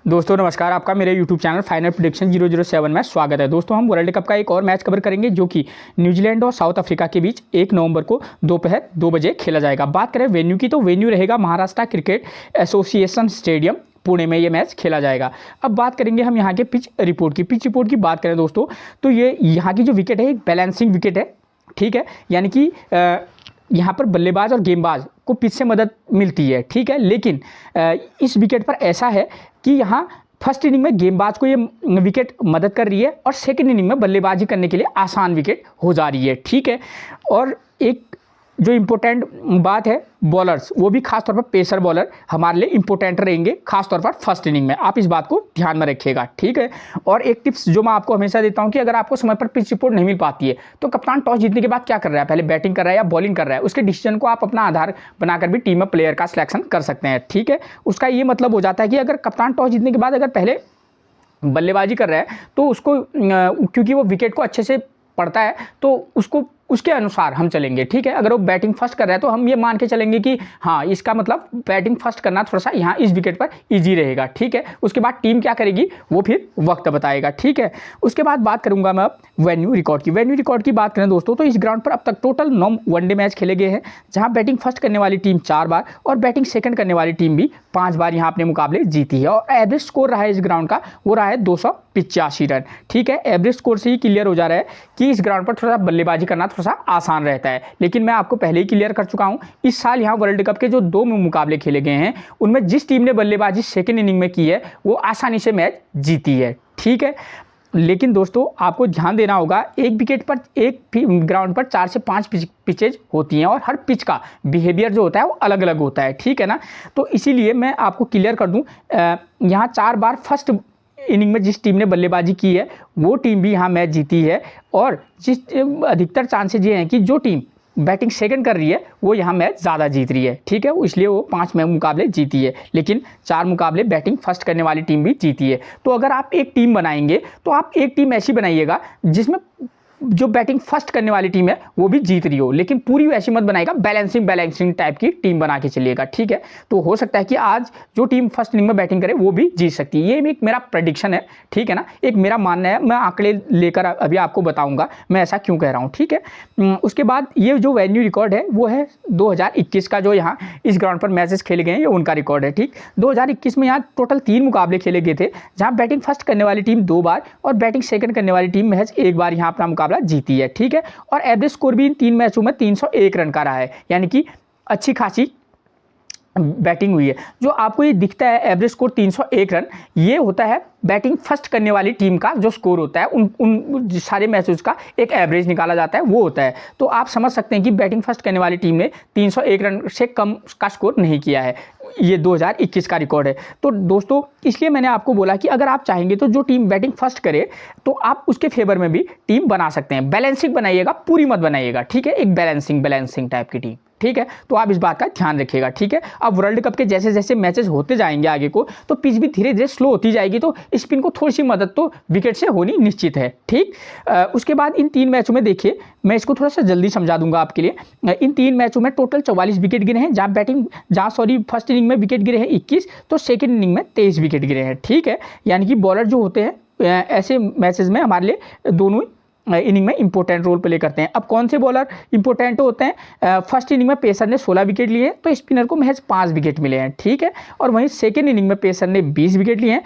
दोस्तों नमस्कार, आपका मेरे YouTube चैनल फाइनल प्रेडिक्शन 007 में स्वागत है। दोस्तों हम वर्ल्ड कप का एक और मैच कवर करेंगे जो कि न्यूजीलैंड और साउथ अफ्रीका के बीच 1 नवंबर को दोपहर 2 बजे खेला जाएगा। बात करें वेन्यू की तो वेन्यू रहेगा Maharashtra cricket association stadium Pune में ये मैच खेला जाएगा। अब बात करेंगे हम यहाँ के पिच रिपोर्ट की बात करें दोस्तों तो ये यहाँ की जो विकेट है एक बैलेंसिंग विकेट है, ठीक है। यानी कि यहाँ पर बल्लेबाज और गेंदबाज को पिच से मदद मिलती है, ठीक है। लेकिन इस विकेट पर ऐसा है कि यहाँ फर्स्ट इनिंग में गेंदबाज को ये विकेट मदद कर रही है और सेकंड इनिंग में बल्लेबाजी करने के लिए आसान विकेट हो जा रही है, ठीक है। और एक जो इम्पोर्टेंट बात है बॉलर्स, वो भी खासतौर पर पेसर बॉलर हमारे लिए इम्पोर्टेंट रहेंगे खासतौर पर फर्स्ट इनिंग में। आप इस बात को ध्यान में रखिएगा, ठीक है। और एक टिप्स जो मैं आपको हमेशा देता हूं कि अगर आपको समय पर पिच रिपोर्ट नहीं मिल पाती है तो कप्तान टॉस जीतने के बाद क्या कर रहा है, पहले बैटिंग कर रहा है या बॉलिंग कर रहा है, उसके डिसीजन को आप अपना आधार बनाकर भी टीम में प्लेयर का सिलेक्शन कर सकते हैं, ठीक है। उसका ये मतलब हो जाता है कि अगर कप्तान टॉस जीतने के बाद अगर पहले बल्लेबाजी कर रहा है तो उसको क्योंकि वो विकेट को अच्छे से पड़ता है तो उसको उसके अनुसार हम चलेंगे, ठीक है। अगर वो बैटिंग फर्स्ट कर रहा है तो हम ये मान के चलेंगे कि हाँ इसका मतलब बैटिंग फर्स्ट करना थोड़ा सा यहाँ इस विकेट पर इजी रहेगा, ठीक है। उसके बाद टीम क्या करेगी वो फिर वक्त बताएगा, ठीक है। उसके बाद बात करूंगा मैं अब वेन्यू रिकॉर्ड की बात करें दोस्तों तो इस ग्राउंड पर अब तक टोटल 9 वनडे मैच खेले गए हैं, जहाँ बैटिंग फर्स्ट करने वाली टीम 4 बार और बैटिंग सेकंड करने वाली टीम भी 5 बार यहाँ अपने मुकाबले जीती है। और एवरेज स्कोर रहा है इस ग्राउंड का वो रहा है 285 रन, ठीक है। एवरेज स्कोर से ही क्लियर हो जा रहा है कि इस ग्राउंड पर थोड़ा सा बल्लेबाजी करना थोड़ा सा आसान रहता है। लेकिन मैं आपको पहले ही क्लियर कर चुका हूं, इस साल यहां वर्ल्ड कप के जो 2 मुकाबले खेले गए हैं उनमें जिस टीम ने बल्लेबाजी सेकंड इनिंग में की है वो आसानी से मैच जीती है, ठीक है। लेकिन दोस्तों आपको ध्यान देना होगा, एक विकेट पर एक ग्राउंड पर 4 से 5 पिचेज होती हैं और हर पिच का बिहेवियर जो होता है वो अलग अलग होता है, ठीक है ना। तो इसीलिए मैं आपको क्लियर कर दूं, यहाँ 4 बार फर्स्ट इनिंग में जिस टीम ने बल्लेबाजी की है वो टीम भी यहाँ मैच जीती है और जिस अधिकतर चांसेज ये हैं कि जो टीम बैटिंग सेकंड कर रही है वो यहाँ मैच ज़्यादा जीत रही है, ठीक है। इसलिए वो 5 मुकाबले जीती है, लेकिन 4 मुकाबले बैटिंग फर्स्ट करने वाली टीम भी जीती है। तो अगर आप एक टीम बनाएंगे तो आप एक टीम ऐसी बनाइएगा जिसमें जो बैटिंग फर्स्ट करने वाली टीम है वो भी जीत रही हो, लेकिन पूरी वैसी मत बनाएगा, बैलेंसिंग टाइप की टीम बना के चलिएगा, ठीक है। तो हो सकता है कि आज जो टीम फर्स्ट इनिंग में बैटिंग करे वो भी जीत सकती है। ये एक मेरा प्रेडिक्शन है, ठीक है ना, एक मेरा मानना है। मैं आंकड़े लेकर अभी आपको बताऊंगा मैं ऐसा क्यों कह रहा हूँ, ठीक है। उसके बाद ये जो वेन्यू रिकॉर्ड है वो है 2021 का, जो यहाँ इस ग्राउंड पर मैचेस खेले गए हैं ये उनका रिकॉर्ड है, ठीक। 2021 में यहाँ टोटल 3 मुकाबले खेले गए थे, जहाँ बैटिंग फर्स्ट करने वाली टीम 2 बार और बैटिंग सेकंड करने वाली टीम महज 1 बार यहाँ अपना मुकाबला जीती है, ठीक है। और एवरेज स्कोर भी इन 3 मैचों में 301 रन का रहा है, यानी कि अच्छी खासी बैटिंग हुई है। जो आपको ये दिखता है एवरेज स्कोर 301 रन, ये होता है बैटिंग फर्स्ट करने वाली टीम का जो स्कोर होता है उन सारे मैचेस का एक एवरेज निकाला जाता है वो होता है। तो आप समझ सकते हैं कि बैटिंग फर्स्ट करने वाली टीम ने 301 रन से कम का स्कोर नहीं किया है, ये 2021 का रिकॉर्ड है। तो दोस्तों इसलिए मैंने आपको बोला कि अगर आप चाहेंगे तो जो टीम बैटिंग फर्स्ट करे तो आप उसके फेवर में भी टीम बना सकते हैं। बैलेंसिंग बनाइएगा, पूरी मत बनाइएगा, ठीक है। एक बैलेंसिंग टाइप की टीम, ठीक है। तो आप इस बात का ध्यान रखिएगा, ठीक है। अब वर्ल्ड कप के जैसे जैसे मैचेस होते जाएंगे आगे को तो पिच भी धीरे धीरे स्लो होती जाएगी, तो स्पिन को थोड़ी सी मदद तो विकेट से होनी निश्चित है, ठीक। उसके बाद इन 3 मैचों में देखिए, मैं इसको थोड़ा सा जल्दी समझा दूंगा आपके लिए। इन 3 मैचों में टोटल 44 विकेट गिरे हैं, जहाँ फर्स्ट इनिंग में विकेट गिरे हैं 21, तो सेकेंड इनिंग में 23 विकेट गिरे हैं, ठीक है। यानी कि बॉलर जो होते हैं ऐसे मैचेस में हमारे लिए दोनों इनिंग में इंपॉर्टेंट रोल प्ले करते हैं। अब कौन से बॉलर इंपॉर्टेंट होते हैं, फर्स्ट इनिंग में पेसर ने 16 विकेट लिए तो स्पिनर को महज 5 विकेट मिले हैं, ठीक है। और वहीं सेकेंड इनिंग में पेसर ने 20 विकेट लिए हैं,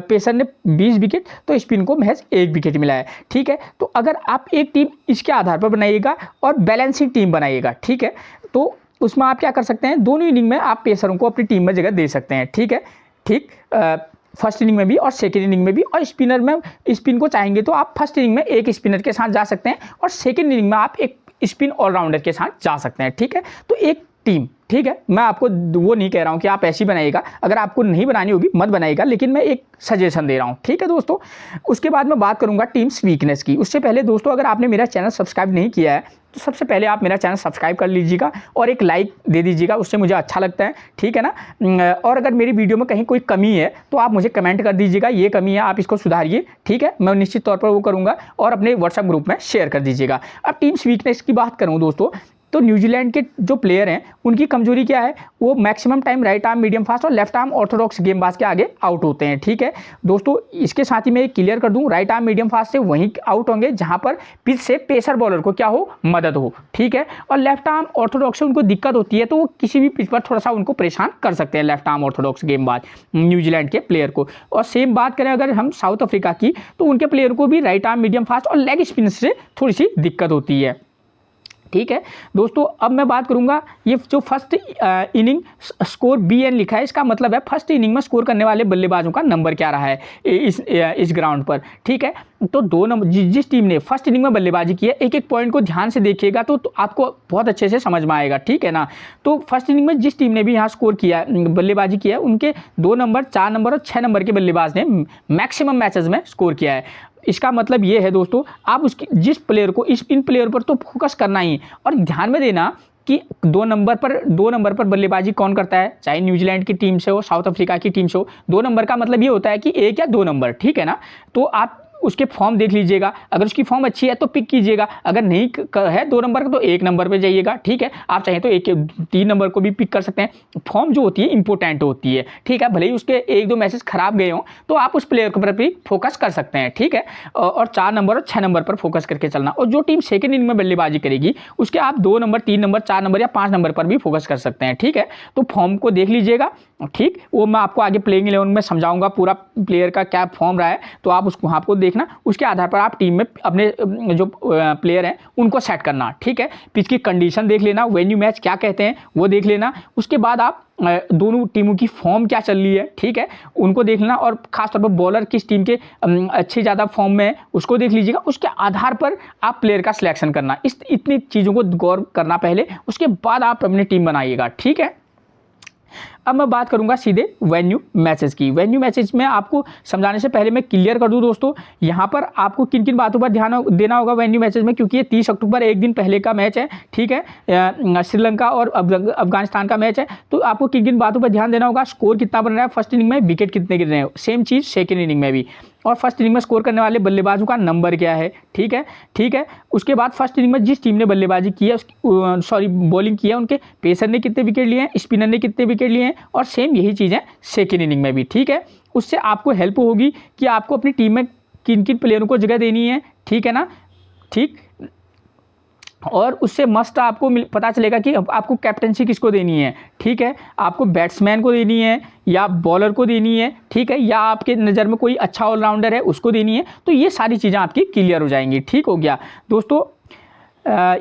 पेसर ने 20 विकेट तो स्पिन को महज 1 विकेट मिला है, ठीक है। तो अगर आप एक टीम इसके आधार पर बनाइएगा और बैलेंसिंग टीम बनाइएगा, ठीक है, तो उसमें आप क्या कर सकते हैं, दोनों इनिंग में आप पेसरों को अपनी टीम में जगह दे सकते हैं, ठीक है, ठीक। फर्स्ट इनिंग में भी और सेकेंड इनिंग में भी। और स्पिनर में स्पिन को चाहेंगे तो आप फर्स्ट इनिंग में एक स्पिनर के साथ जा सकते हैं और सेकेंड इनिंग में आप एक स्पिन ऑलराउंडर के साथ जा सकते हैं, ठीक है। तो एक टीम, ठीक है, मैं आपको वो नहीं कह रहा हूं कि आप ऐसी बनाइएगा, अगर आपको नहीं बनानी होगी मत बनाइएगा, लेकिन मैं एक सजेशन दे रहा हूं, ठीक है दोस्तों। उसके बाद मैं बात करूंगा टीम्स वीकनेस की। उससे पहले दोस्तों अगर आपने मेरा चैनल सब्सक्राइब नहीं किया है तो सबसे पहले आप मेरा चैनल सब्सक्राइब कर लीजिएगा और एक लाइक दे दीजिएगा, उससे मुझे अच्छा लगता है, ठीक है ना। और अगर मेरी वीडियो में कहीं कोई कमी है तो आप मुझे कमेंट कर दीजिएगा, ये कमी है आप इसको सुधारिए, ठीक है। मैं निश्चित तौर पर वो करूँगा और अपने व्हाट्सएप ग्रुप में शेयर कर दीजिएगा। अब टीम्स वीकनेस की बात करूँ दोस्तों तो न्यूजीलैंड के जो प्लेयर हैं उनकी कमजोरी क्या है, वो maximum time right arm medium fast और लेफ्ट आर्म ऑर्थोडॉक्स गेंदबाज के आगे आउट होते हैं। ठीक है दोस्तों, इसके साथ ही मैं क्लियर कर दूं, राइट आर्म मीडियम फास्ट से वहीं आउट होंगे जहां पर पिच से पेसर बॉलर को क्या हो, मदद हो। ठीक है, और लेफ्ट आर्म ऑर्थोडॉक्स से उनको दिक्कत होती है तो वो किसी भी पिच पर थोड़ा सा उनको परेशान कर सकते हैं लेफ्ट आर्म ऑर्थोडॉक्स गेंदबाज न्यूजीलैंड के प्लेयर को। और सेम बात करें अगर हम साउथ अफ्रीका की, तो उनके प्लेयर को भी राइट आर्म मीडियम फास्ट और लेग स्पिन से थोड़ी सी दिक्कत होती है। ठीक है दोस्तों, अब मैं बात करूंगा ये जो फर्स्ट इनिंग स्कोर BN लिखा है, इसका मतलब है फर्स्ट इनिंग में स्कोर करने वाले बल्लेबाजों का नंबर क्या रहा है इस ग्राउंड पर। ठीक है, तो 2 नंबर जिस टीम ने फर्स्ट इनिंग में बल्लेबाजी की है, एक एक पॉइंट को ध्यान से देखिएगा तो आपको बहुत अच्छे से समझ में आएगा। ठीक है ना, तो फर्स्ट इनिंग में जिस टीम ने भी यहाँ स्कोर किया बल्लेबाजी किया है, उनके 2 नंबर 4 नंबर और 6 नंबर के बल्लेबाज ने मैक्सिमम मैचेस में स्कोर किया है। इसका मतलब ये है दोस्तों, आप उसकी जिस प्लेयर को इन प्लेयर पर तो फोकस करना ही, और ध्यान में देना कि 2 नंबर पर बल्लेबाजी कौन करता है, चाहे न्यूजीलैंड की टीम से हो, साउथ अफ्रीका की टीम से हो। 2 नंबर का मतलब ये होता है कि 1 या 2 नंबर। ठीक है ना, तो आप उसके फॉर्म देख लीजिएगा, अगर उसकी फॉर्म अच्छी है तो पिक कीजिएगा, अगर नहीं है 2 नंबर का तो 1 नंबर पे जाइएगा। ठीक है, आप चाहें तो 3 नंबर को भी पिक कर सकते हैं। फॉर्म जो होती है इंपॉर्टेंट होती है। ठीक है, भले ही उसके 1-2 मैचेस खराब गए हों तो आप उस प्लेयर के ऊपर भी फोकस कर सकते हैं। ठीक है, और 4 नंबर और 6 नंबर पर फोकस करके चलना, और जो टीम सेकेंड इनिंग में बल्लेबाजी करेगी उसके आप 2 नंबर 3 नंबर 4 नंबर या 5 नंबर पर भी फोकस कर सकते हैं। ठीक है, तो फॉर्म को देख लीजिएगा। ठीक, वो मैं आपको आगे प्लेइंग 11 में समझाऊंगा पूरा प्लेयर का क्या फॉर्म रहा है, तो आप उसको आपको देखना, उसके आधार पर आप टीम में अपने जो प्लेयर हैं उनको सेट करना। ठीक है, पिच की कंडीशन देख लेना, वेन्यू मैच क्या कहते हैं वो देख लेना, उसके बाद आप दोनों टीमों की फॉर्म क्या चल रही है, ठीक है, उनको देख लेना, और खासतौर पर बॉलर किस टीम के अच्छे ज़्यादा फॉर्म में है उसको देख लीजिएगा। उसके आधार पर आप प्लेयर का सिलेक्शन करना, इतनी चीज़ों को गौर करना पहले, उसके बाद आप अपनी टीम बनाइएगा। ठीक है, अब मैं बात करूंगा सीधे वेन्यू मैचेस की। वेन्यू मैचेस में आपको समझाने से पहले मैं क्लियर कर दूं दोस्तों, यहाँ पर आपको किन किन बातों पर ध्यान देना होगा वेन्यू मैचेस में, क्योंकि ये 30 अक्टूबर एक दिन पहले का मैच है। ठीक है, श्रीलंका और अफगानिस्तान का मैच है, तो आपको किन किन बातों पर ध्यान देना होगा। स्कोर कितना बन रहा है फर्स्ट इनिंग में, विकेट कितने गिर रहे हैं, सेम चीज़ सेकेंड इनिंग में भी, और फर्स्ट इनिंग में स्कोर करने वाले बल्लेबाजों का नंबर क्या है। ठीक है, ठीक है, उसके बाद फर्स्ट इनिंग में जिस टीम ने बल्लेबाजी की है बॉलिंग की है, उनके पेसर ने कितने विकेट लिए हैं, स्पिनर ने कितने विकेट लिए हैं, और सेम यही चीज़ है सेकेंड इनिंग में भी। ठीक है, उससे आपको हेल्प होगी कि आपको अपनी टीम में किन किन प्लेयरों को जगह देनी है। ठीक है ना, ठीक, और उससे मस्ट आपको पता चलेगा कि आपको कैप्टनसी किसको देनी है। ठीक है, आपको बैट्समैन को देनी है या बॉलर को देनी है। ठीक है, या आपके नज़र में कोई अच्छा ऑलराउंडर है उसको देनी है, तो ये सारी चीज़ें आपकी क्लियर हो जाएंगी। ठीक हो गया दोस्तों,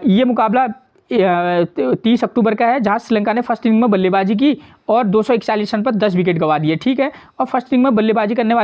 ये मुकाबला 30 अक्टूबर का है, जहां श्रीलंका ने फर्स्ट इनिंग में बल्लेबाजी की और 241 रन पर 10 विकेट गंवा दिए। ठीक है, और फर्स्ट इनिंग में बल्लेबाजी करने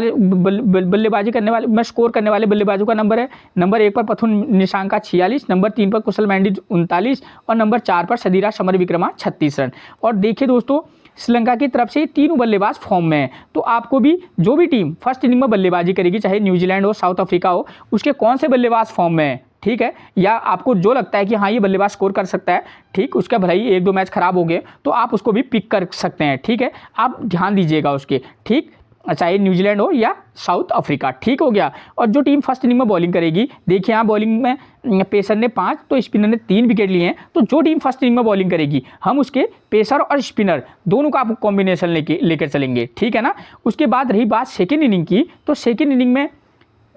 वाले में स्कोर करने वाले बल्लेबाजों का नंबर है, नंबर 1 पर पथुन निशांका 46, नंबर 3 पर कुशल मैंडिस 39 और नंबर 4 पर सदीरा समरविक्रमा 36 रन। और देखिए दोस्तों, श्रीलंका की तरफ से तीनों बल्लेबाज फॉर्म में है, तो आपको भी जो भी टीम फर्स्ट इनिंग में बल्लेबाजी करेगी, चाहे न्यूजीलैंड हो साउथ अफ्रीका हो, उसके कौन से बल्लेबाज फॉर्म में है। ठीक है, या आपको जो लगता है कि हाँ ये बल्लेबाज स्कोर कर सकता है, ठीक, उसका भले ही 1-2 मैच खराब हो गए तो आप उसको भी पिक कर सकते हैं। ठीक है, आप ध्यान दीजिएगा उसके। ठीक, चाहे न्यूजीलैंड हो या साउथ अफ्रीका। ठीक हो गया, और जो टीम फर्स्ट इनिंग में बॉलिंग करेगी, देखिए यहाँ बॉलिंग में पेसर ने 5 तो स्पिनर ने 3 विकेट लिए हैं, तो जो टीम फर्स्ट इनिंग में बॉलिंग करेगी हम उसके पेसर और स्पिनर दोनों का आप कॉम्बिनेशन लेकर चलेंगे। ठीक है ना, उसके बाद रही बात सेकेंड इनिंग की, तो सेकेंड इनिंग में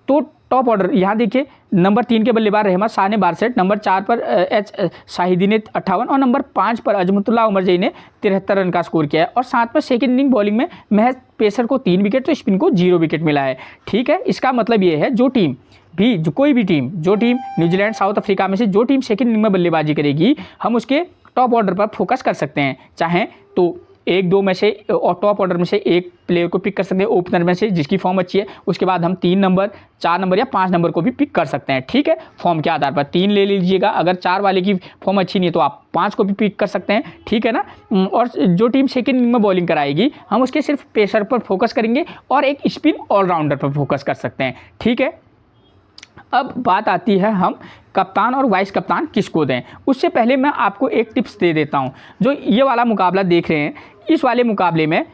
तो टॉप ऑर्डर यहाँ देखिए, नंबर 3 के बल्लेबाज रहमत शाह ने 62, नंबर 4 पर एच शाहिदी ने 58 और नंबर 5 पर अजमतुल्लाह उमर जई ने 73 रन का स्कोर किया है। और साथ में सेकेंड इनिंग बॉलिंग में महज पेसर को 3 विकेट तो स्पिन को 0 विकेट मिला है। ठीक है, इसका मतलब ये है जो टीम भी कोई भी टीम न्यूजीलैंड साउथ अफ्रीका में से जो टीम सेकेंड इनिंग में बल्लेबाजी करेगी, हम उसके टॉप ऑर्डर पर फोकस कर सकते हैं। चाहें तो 1-2 में से और टॉप ऑर्डर में से एक प्लेयर को पिक कर सकते हैं ओपनर में से जिसकी फॉर्म अच्छी है, उसके बाद हम 3 नंबर 4 नंबर या 5 नंबर को भी पिक कर सकते हैं। ठीक है, फॉर्म के आधार पर 3 ले लीजिएगा, अगर 4 वाले की फॉर्म अच्छी नहीं है तो आप 5 को भी पिक कर सकते हैं। ठीक है ना, और जो टीम सेकेंड इनिंग में बॉलिंग कराएगी हम उसके सिर्फ पेसर पर फोकस करेंगे और एक स्पिन ऑलराउंडर पर फोकस कर सकते हैं। ठीक है, अब बात आती है हम कप्तान और वाइस कप्तान किसको दें। उससे पहले मैं आपको एक टिप्स दे देता हूं। जो ये वाला मुकाबला देख रहे हैं, इस वाले मुकाबले में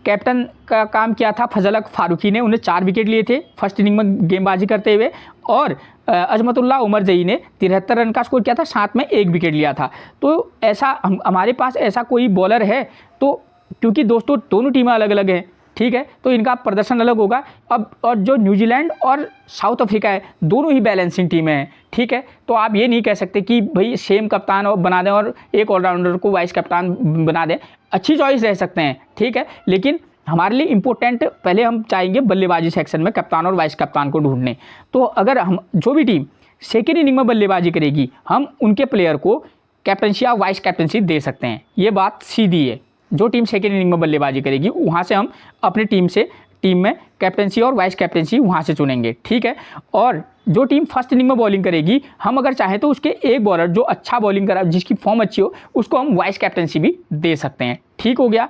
कैप्टन का काम किया था फजल हक फारूकी ने, उन्हें 4 विकेट लिए थे फर्स्ट इनिंग में गेंदबाजी करते हुए, और अजमतुल्ला उमर जई ने 73 रन का स्कोर किया था, साथ में 1 विकेट लिया था। तो ऐसा हमारे पास ऐसा कोई बॉलर है तो, क्योंकि दोस्तों दोनों टीमें अलग अलग हैं, ठीक है, तो इनका प्रदर्शन अलग होगा। अब और जो न्यूजीलैंड और साउथ अफ्रीका है दोनों ही बैलेंसिंग टीमें हैं, ठीक है, तो आप ये नहीं कह सकते कि भाई सेम कप्तान और बना दें और एक ऑलराउंडर को वाइस कप्तान बना दें। अच्छी चॉइस रह सकते हैं, ठीक है, लेकिन हमारे लिए इंपॉर्टेंट पहले हम चाहेंगे बल्लेबाजी सेक्शन में कप्तान और वाइस कप्तान को ढूंढने। तो अगर हम जो भी टीम सेकेंड इनिंग में बल्लेबाजी करेगी हम उनके प्लेयर को कैप्टनसी या वाइस कैप्टनसी दे सकते हैं, ये बात सीधी है। जो टीम सेकेंड इनिंग में बल्लेबाजी करेगी वहाँ से हम अपनी टीम में कैप्टनसी और वाइस कैप्टनसी वहाँ से चुनेंगे, ठीक है। और जो टीम फर्स्ट इनिंग में बॉलिंग करेगी हम अगर चाहें तो उसके एक बॉलर जो अच्छा बॉलिंग करा, जिसकी फॉर्म अच्छी हो, उसको हम वाइस कैप्टनसी भी दे सकते हैं, ठीक हो गया।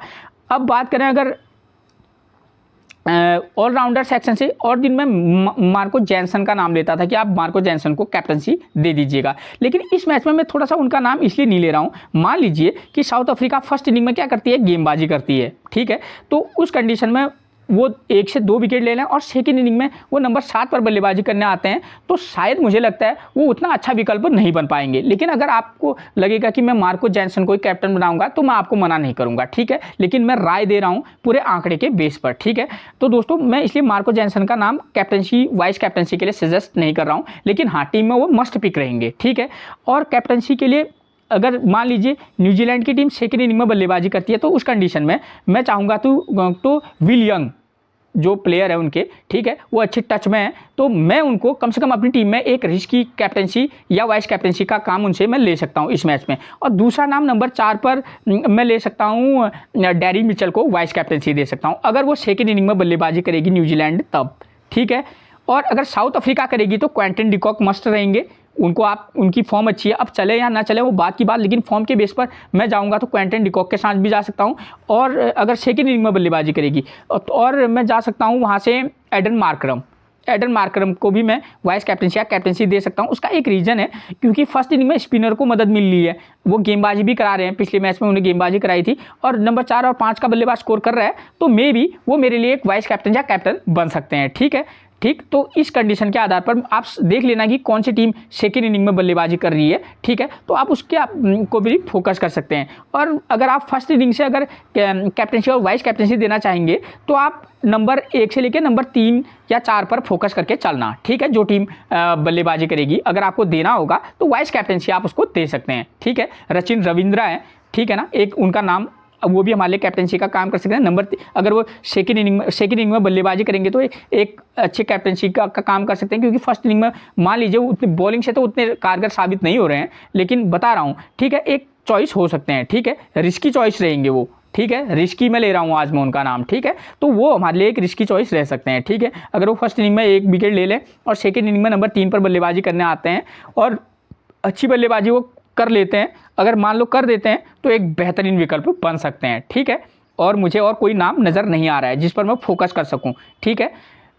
अब बात करें अगर ऑलराउंडर सेक्शन से, और दिन में मार्को जैनसन का नाम लेता था कि आप मार्को जैनसन को कैप्टनसी दे दीजिएगा, लेकिन इस मैच में मैं थोड़ा सा उनका नाम इसलिए नहीं ले रहा हूं। मान लीजिए कि साउथ अफ्रीका फर्स्ट इनिंग में क्या करती है, गेंदबाजी करती है, ठीक है, तो उस कंडीशन में वो 1 से 2 विकेट ले लें और सेकेंड इनिंग में वो नंबर 7 पर बल्लेबाजी करने आते हैं, तो शायद मुझे लगता है वो उतना अच्छा विकल्प नहीं बन पाएंगे। लेकिन अगर आपको लगेगा कि मैं मार्को जैनसन को ही कैप्टन बनाऊंगा तो मैं आपको मना नहीं करूंगा, ठीक है, लेकिन मैं राय दे रहा हूं पूरे आंकड़े के बेस पर, ठीक है। तो दोस्तों मैं इसलिए मार्को जैनसन का नाम कैप्टनसी वाइस कैप्टनसी के लिए सजेस्ट नहीं कर रहा हूँ, लेकिन हाँ टीम में वो मस्ट पिक रहेंगे, ठीक है। और कैप्टनसी के लिए अगर मान लीजिए न्यूजीलैंड की टीम सेकेंड इनिंग में बल्लेबाजी करती है तो उस कंडीशन में मैं चाहूँगा तो विल यंग जो प्लेयर है उनके, ठीक है, वो अच्छे टच में है, तो मैं उनको कम से कम अपनी टीम में एक रिस्की कैप्टनसी या वाइस कैप्टनसी का काम उनसे मैं ले सकता हूं इस मैच में। और दूसरा नाम नंबर 4 पर मैं ले सकता हूं डैरी मिचेल को वाइस कैप्टनसी दे सकता हूं अगर वो सेकेंड इनिंग में बल्लेबाजी करेगी न्यूजीलैंड तब, ठीक है। और अगर साउथ अफ्रीका करेगी तो क्विंटन डिकॉक मस्ट रहेंगे, उनको आप उनकी फॉर्म अच्छी है, अब चले या ना चले वो बात की बात, लेकिन फॉर्म के बेस पर मैं जाऊंगा तो क्विंटन डिकॉक के साथ भी जा सकता हूं। और अगर सेकेंड इनिंग में बल्लेबाजी करेगी और मैं जा सकता हूं वहां से एडन मार्करम को भी मैं वाइस कैप्टनसी या कैप्टनसी दे सकता हूं। उसका एक रीज़न है क्योंकि फर्स्ट इनिंग में स्पिनर को मदद मिल रही है, वो गेंदबाजी भी करा रहे हैं, पिछले मैच में उन्हें गेंदबाजी कराई थी और नंबर 4 और 5 का बल्लेबाज स्कोर कर रहा है, तो मे भी वो मेरे लिए एक वाइस कैप्टन या कैप्टन बन सकते हैं, ठीक है, ठीक। तो इस कंडीशन के आधार पर आप देख लेना कि कौन सी टीम सेकेंड इनिंग में बल्लेबाजी कर रही है, ठीक है, तो आप उसके को भी फोकस कर सकते हैं। और अगर आप फर्स्ट इनिंग से अगर कैप्टनसी और वाइस कैप्टनसी देना चाहेंगे तो आप नंबर 1 से लेकर नंबर 3 या 4 पर फोकस करके चलना, ठीक है। जो टीम बल्लेबाजी करेगी अगर आपको देना होगा तो वाइस कैप्टनसी आप उसको दे सकते हैं, ठीक है। सचिन रविंद्रा है, ठीक है ना, एक उनका नाम, अब वो भी हमारे लिए कैप्टनसी का काम कर सकते हैं। अगर वो सेकेंड इनिंग में बल्लेबाजी करेंगे तो एक अच्छे कैप्टनसी का काम कर सकते हैं, क्योंकि फर्स्ट इनिंग में मान लीजिए उतने बॉलिंग से तो उतने कारगर साबित नहीं हो रहे हैं, लेकिन बता रहा हूँ, ठीक है, एक चॉइस हो सकते हैं, ठीक है, रिस्की चॉइस रहेंगे वो, ठीक है, रिस्की में ले रहा हूँ आज मैं उनका नाम, ठीक है, तो वो हमारे लिए एक रिस्की चॉइस रह सकते हैं, ठीक है। अगर वो फर्स्ट इनिंग में 1 विकेट ले लें और सेकेंड इनिंग में नंबर 3 पर बल्लेबाजी करने आते हैं और अच्छी बल्लेबाजी वो कर लेते हैं, अगर मान लो कर देते हैं तो एक बेहतरीन विकल्प बन सकते हैं, ठीक है। और मुझे और कोई नाम नज़र नहीं आ रहा है जिस पर मैं फोकस कर सकूं, ठीक है।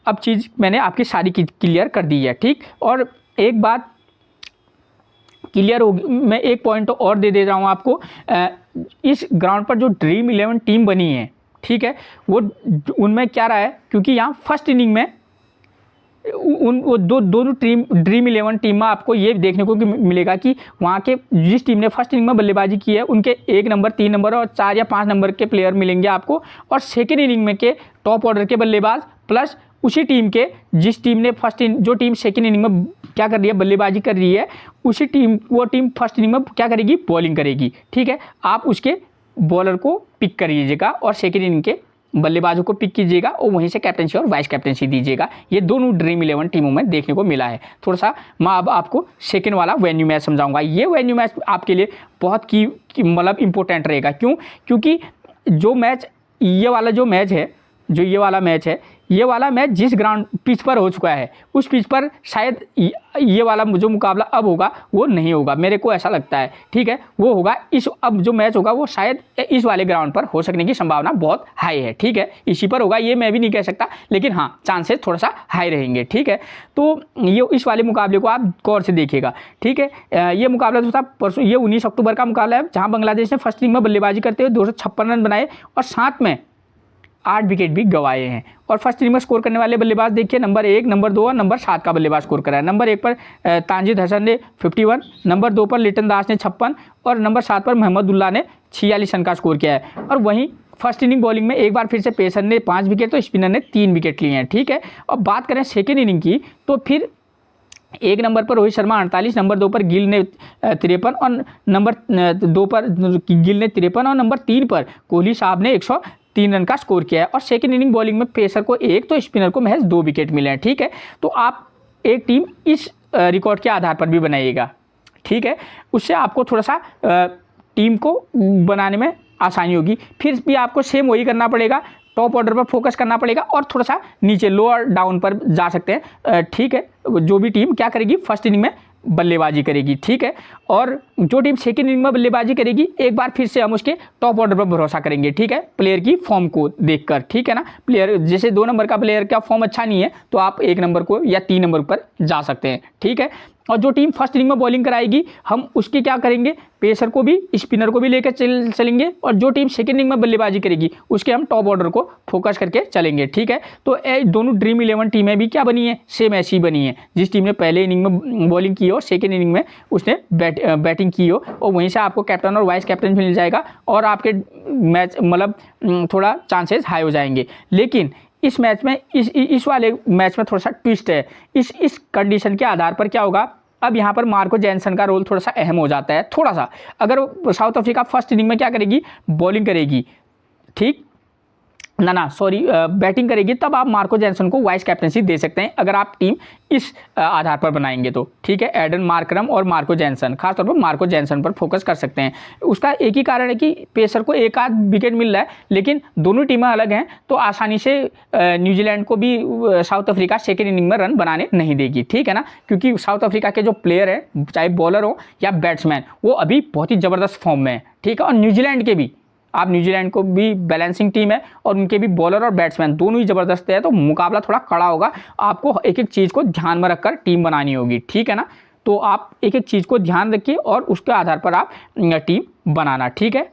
अब चीज़ मैंने आपकी सारी क्लियर कर दी है, ठीक। और एक बात क्लियर होगी, मैं एक पॉइंट और दे रहा हूँ आपको, इस ग्राउंड पर जो ड्रीम 11 टीम बनी है, ठीक है, वो उनमें क्या रहा है, क्योंकि यहाँ फर्स्ट इनिंग में वो दोनों ड्रीम 11 टीम में आपको ये देखने को मिलेगा कि वहाँ के जिस टीम ने फर्स्ट इनिंग में बल्लेबाजी की है उनके 1 नंबर, 3 नंबर और 4 या 5 नंबर के प्लेयर मिलेंगे आपको, और सेकेंड इनिंग में के टॉप ऑर्डर के बल्लेबाज प्लस उसी टीम के जिस टीम ने जो टीम सेकेंड इनिंग में क्या कर रही है, बल्लेबाजी कर रही है, वो टीम फर्स्ट इनिंग में क्या करेगी, बॉलिंग करेगी, ठीक है। आप उसके बॉलर को पिक करिएगा और सेकेंड इनिंग के बल्लेबाजों को पिक कीजिएगा और वहीं से कैप्टनसी और वाइस कैप्टनसी दीजिएगा। ये दोनों ड्रीम 11 टीमों में देखने को मिला है। थोड़ा सा मैं अब आपको सेकेंड वाला वेन्यू मैच समझाऊंगा। ये वेन्यू मैच आपके लिए बहुत मतलब इंपॉर्टेंट रहेगा। क्यों? क्योंकि ये वाला मैच जिस ग्राउंड पिच पर हो चुका है उस पिच पर शायद ये वाला जो मुकाबला अब होगा वो नहीं होगा, मेरे को ऐसा लगता है, ठीक है। वो होगा अब जो मैच होगा वो शायद इस वाले ग्राउंड पर हो सकने की संभावना बहुत हाई है, ठीक है। इसी पर होगा ये मैं भी नहीं कह सकता, लेकिन हाँ चांसेस थोड़ा सा हाई रहेंगे, ठीक है। तो ये इस वाले मुकाबले को आप गौर से देखिएगा, ठीक है। ये मुकाबला जो था परसों, ये 19 अक्टूबर का मुकाबला है, जहाँ बांग्लादेश ने फर्स्ट इनिंग में बल्लेबाजी करते हुए 256 रन बनाए और साथ में 8 विकेट भी गंवाए हैं। और फर्स्ट इनिंग में स्कोर करने वाले बल्लेबाज देखिए, नंबर 1, नंबर 2 और नंबर 7 का बल्लेबाज स्कोर करा है। नंबर 1 पर तानजीद हसन ने 51, नंबर 2 पर लिटन दास ने 56 और नंबर 7 पर मोहम्मदुल्लाह ने 46 रन का स्कोर किया है। और वहीं फर्स्ट इनिंग बॉलिंग में एक बार फिर से पेसर ने 5 विकेट तो स्पिनर ने 3 विकेट लिए हैं, ठीक है। और बात करें सेकेंड इनिंग की, तो फिर 1 नंबर पर रोहित शर्मा 48, नंबर 2 पर गिल ने 53 और नंबर 2 पर गिल ने 53 और नंबर 3 पर कोहली साहब ने 103 रन का स्कोर किया है। और सेकेंड इनिंग बॉलिंग में पेसर को 1 तो स्पिनर को महज 2 विकेट मिले हैं, ठीक है। तो आप एक टीम इस रिकॉर्ड के आधार पर भी बनाइएगा, ठीक है। उससे आपको थोड़ा सा टीम को बनाने में आसानी होगी। फिर भी आपको सेम वही करना पड़ेगा, टॉप ऑर्डर पर फोकस करना पड़ेगा और थोड़ा सा नीचे लोअर डाउन पर जा सकते हैं, ठीक है। जो भी टीम क्या करेगी, फर्स्ट इनिंग में बल्लेबाजी करेगी, ठीक है। और जो टीम सेकंड इनिंग में बल्लेबाजी करेगी, एक बार फिर से हम उसके टॉप ऑर्डर पर भरोसा करेंगे, ठीक है, प्लेयर की फॉर्म को देखकर, ठीक है ना। प्लेयर जैसे 2 नंबर का प्लेयर का फॉर्म अच्छा नहीं है तो आप 1 नंबर को या 3 नंबर पर जा सकते हैं, ठीक है। और जो टीम फर्स्ट इनिंग में बॉलिंग कराएगी, हम उसकी क्या करेंगे, पेसर को भी स्पिनर को भी लेकर चलेंगे। और जो टीम सेकंड इनिंग में बल्लेबाजी करेगी, उसके हम टॉप ऑर्डर को फोकस करके चलेंगे, ठीक है। तो दोनों ड्रीम 11 टीमें भी क्या बनी है, सेम ऐसी बनी है। जिस टीम ने पहले इनिंग में बॉलिंग की हो, सेकेंड इनिंग में उसने बैटिंग की हो, और वहीं से आपको कैप्टन और वाइस कैप्टन मिल जाएगा और आपके मैच मतलब थोड़ा चांसेस हाई हो जाएंगे। लेकिन इस मैच में इस वाले मैच में थोड़ा सा ट्विस्ट है। इस कंडीशन के आधार पर क्या होगा, अब यहाँ पर मार्को जैनसन का रोल थोड़ा सा अहम हो जाता है, थोड़ा सा। अगर साउथ अफ्रीका फर्स्ट इनिंग में क्या करेगी, बॉलिंग करेगी, ठीक ना सॉरी बैटिंग करेगी, तब आप मार्को जैनसन को वाइस कैप्टनसी दे सकते हैं, अगर आप टीम इस आधार पर बनाएंगे तो, ठीक है। एडन मार्करम और मार्को जैनसन, खासतौर पर मार्को जैनसन पर फोकस कर सकते हैं। उसका एक ही कारण है कि पेसर को 1 आध विकेट मिल रहा है, लेकिन दोनों टीमें अलग हैं, तो आसानी से न्यूजीलैंड को भी साउथ अफ्रीका सेकेंड इनिंग में रन बनाने नहीं देगी, ठीक है ना। क्योंकि साउथ अफ्रीका के जो प्लेयर हैं, चाहे बॉलर हो या बैट्समैन, वो अभी बहुत ही ज़बरदस्त फॉर्म में है, ठीक है। और न्यूजीलैंड के भी, आप न्यूजीलैंड को भी बैलेंसिंग टीम है और उनके भी बॉलर और बैट्समैन दोनों ही ज़बरदस्त है, तो मुकाबला थोड़ा कड़ा होगा। आपको एक एक चीज़ को ध्यान में रखकर टीम बनानी होगी, ठीक है ना। तो आप एक एक चीज़ को ध्यान रखिए और उसके आधार पर आप टीम बनाना, ठीक है।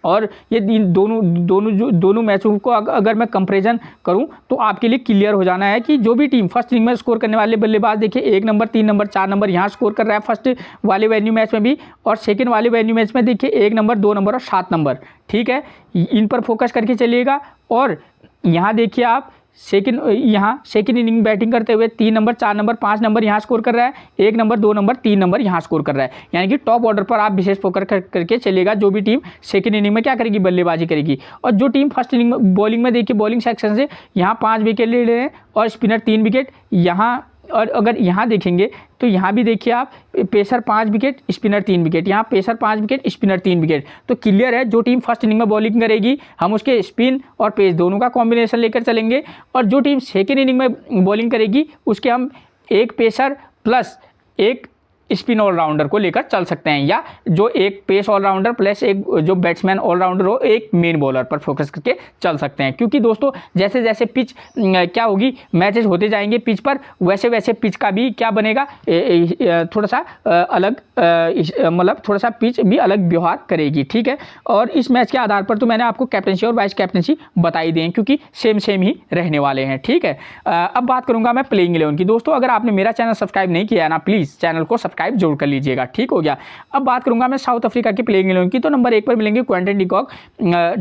और ये दोनों मैचों को अगर मैं कंपैरिजन करूं तो आपके लिए क्लियर हो जाना है कि जो भी टीम फर्स्ट इनिंग में स्कोर करने वाले बल्लेबाज देखिए, 1 नंबर, 3 नंबर, 4 नंबर यहाँ स्कोर कर रहा है फर्स्ट वाले वेन्यू मैच में भी, और सेकंड वाले वेन्यू मैच में देखिए 1 नंबर, 2 नंबर और 7 नंबर, ठीक है। इन पर फोकस करके चलिएगा। और यहाँ देखिए आप सेकंड इनिंग बैटिंग करते हुए 3 नंबर, 4 नंबर, 5 नंबर यहाँ स्कोर कर रहा है, 1 नंबर, 2 नंबर, 3 नंबर यहाँ स्कोर कर रहा है। यानी कि टॉप ऑर्डर पर आप विशेष फोकस करके चलेगा। जो भी टीम सेकंड इनिंग में क्या करेगी, बल्लेबाजी करेगी। और जो टीम फर्स्ट इनिंग में बॉलिंग में देखिए, बॉलिंग सेक्शन से यहाँ 5 विकेट ले रहे हैं और स्पिनर 3 विकेट यहाँ। और अगर यहाँ देखेंगे तो यहाँ भी देखिए आप, पेसर 5 विकेट, स्पिनर 3 विकेट, यहाँ पेसर 5 विकेट, स्पिनर 3 विकेट। तो क्लियर है, जो टीम फर्स्ट इनिंग में बॉलिंग करेगी, हम उसके स्पिन और पेस दोनों का कॉम्बिनेशन लेकर चलेंगे। और जो टीम सेकेंड इनिंग में बॉलिंग करेगी, उसके हम 1 पेसर प्लस 1 स्पिन ऑलराउंडर को लेकर चल सकते हैं, या जो 1 पेस ऑलराउंडर प्लस 1 जो बैट्समैन ऑलराउंडर हो, 1 मेन बॉलर पर फोकस करके चल सकते हैं। क्योंकि दोस्तों जैसे जैसे पिच क्या होगी, मैचेस होते जाएंगे पिच पर, वैसे वैसे पिच का भी क्या बनेगा, थोड़ा सा अलग मतलब थोड़ा सा पिच भी अलग व्यवहार करेगी, ठीक है। और इस मैच के आधार पर तो मैंने आपको कैप्टनसी और वाइस कैप्टनसी बताई दी है, क्योंकि सेम ही रहने वाले हैं, ठीक है। अब बात करूंगा मैं प्लेइंग 11 की। दोस्तों अगर आपने मेरा चैनल सब्सक्राइब नहीं किया है ना, प्लीज़ चैनल को सब्सक्राइब जरूर कर लीजिएगा, ठीक हो गया। अब बात करूंगा मैं साउथ अफ्रीका की प्लेइंग 11 की। तो नंबर 1 पर मिलेंगे क्विंटन डिकॉक,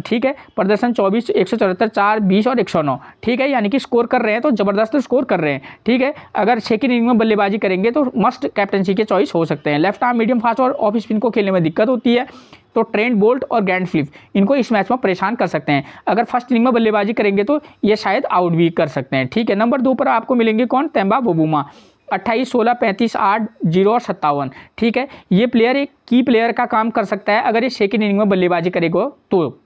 ठीक है। प्रदर्शन 24, 174, 4, 20 और 109, ठीक है। यानी कि स्कोर कर रहे हैं तो जबरदस्त स्कोर कर रहे हैं, ठीक है। अगर सेकंड इनिंग में बल्लेबाजी करेंगे तो मस्ट कैप्टनसी के चॉइस हो सकते हैं। लेफ्ट आर्म मीडियम फास्ट और ऑफ स्पिन को खेलने में दिक्कत होती है, तो ट्रेंट बोल्ट और ग्रैंड फ्लिप इनको इस मैच में परेशान कर सकते हैं। अगर फर्स्ट इनिंग में बल्लेबाजी करेंगे तो ये शायद आउट भी कर सकते हैं, ठीक है। नंबर 2 पर आपको मिलेंगे कौन, तेम्बा बबूमा, 28, 16, 35, 8, 0 और 57, ठीक है। ये प्लेयर एक की प्लेयर का काम कर सकता है अगर ये सेकंड इनिंग में बल्लेबाजी करेगा तो